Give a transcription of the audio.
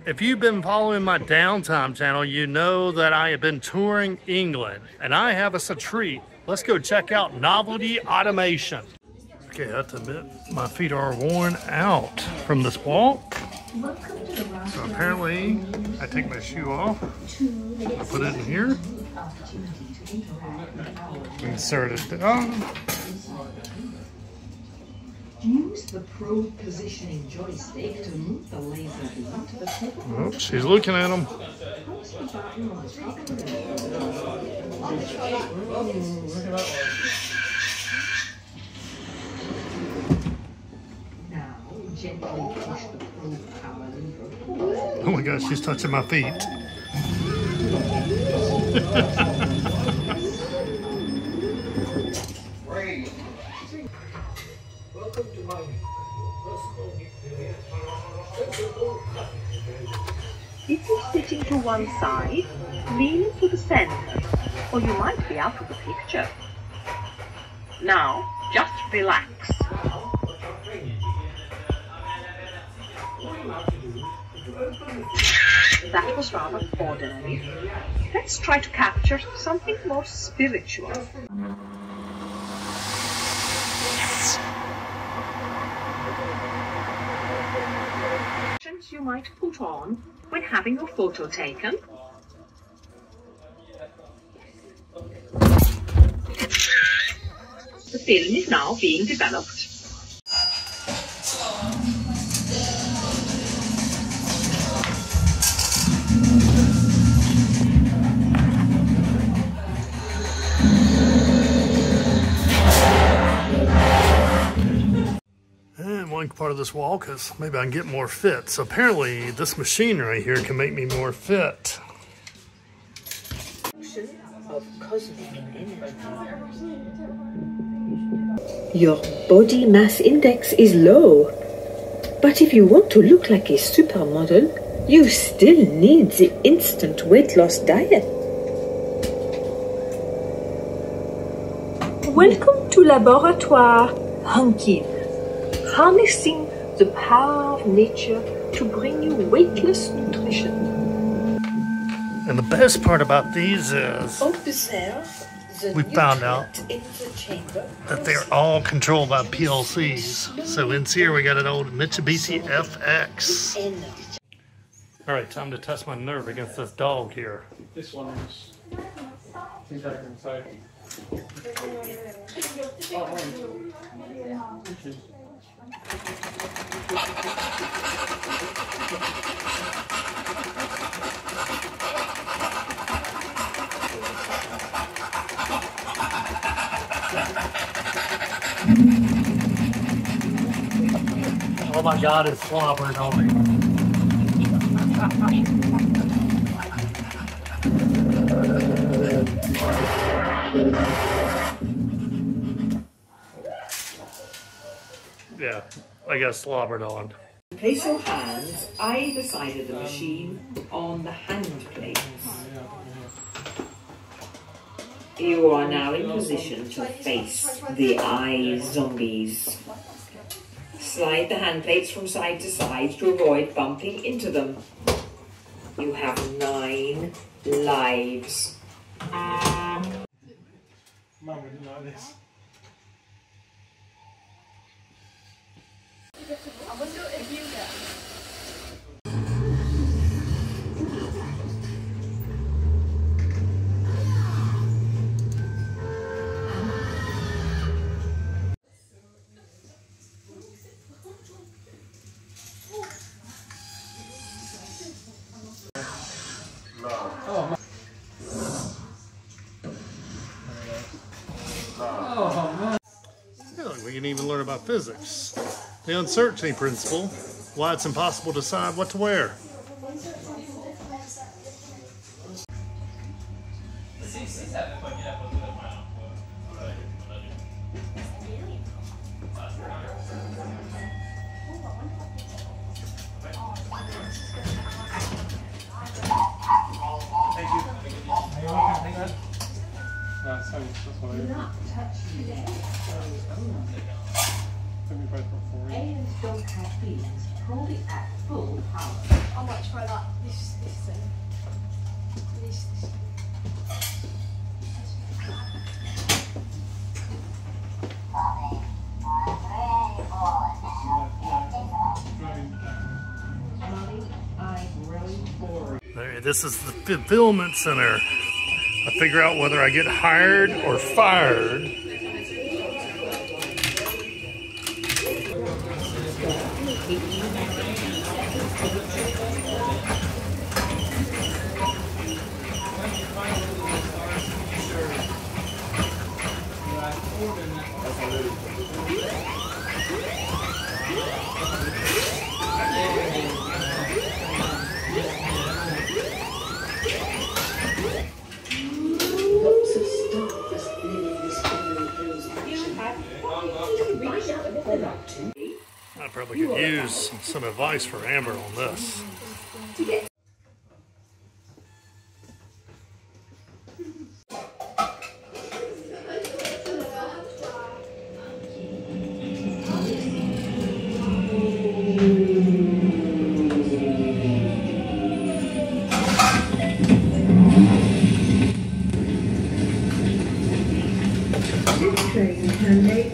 If you've been following my downtime channel, you know that I have been touring England, and I have us a treat. Let's go check out Novelty Automation. Okay, I have to admit, my feet are worn out from this walk. So apparently, I take my shoe off, I put it in here, insert it down. Use the probe positioning joystick to move the laser beam to the tip. Oh, she's looking at them. Now, gently push the probe power lever. Oh my gosh, she's touching my feet. If you're sitting to one side, lean to the center, or you might be out of the picture. Now, just relax. That was rather ordinary. Let's try to capture something more spiritual. You might put on when having your photo taken. The film is now being developed. One part of this wall because maybe I can get more fit. So apparently this machine right here can make me more fit. Your body mass index is low, but if you want to look like a supermodel, you still need the instant weight loss diet. Welcome to Laboratoire Hunkin. Harnessing the power of nature to bring you weightless nutrition. And the best part about these is we found out that they're all controlled by PLCs. So in here we got an old Mitsubishi FX. All right, time to test my nerve against this dog here. This one is exactly inside. Oh my God, it's slobbering on me. Yeah, I got slobbered on. Place your hands either side of the machine on the hand plates. You are now in position to face the eye zombies. Slide the hand plates from side to side to avoid bumping into them. You have 9 lives. Mum wouldn't like this. I wonder if you get. We can even learn about physics. The uncertainty principle, why it's impossible to decide what to wear. Don't have feelings. Hold it at full power. I might try that. This thing. This. I'm really bored. There, this is the fulfillment center. I figure out whether I get hired or fired. Lots of staff live in this Beverly Hills mansion. What they're up to. I probably could use some advice for Amber on this. Train can make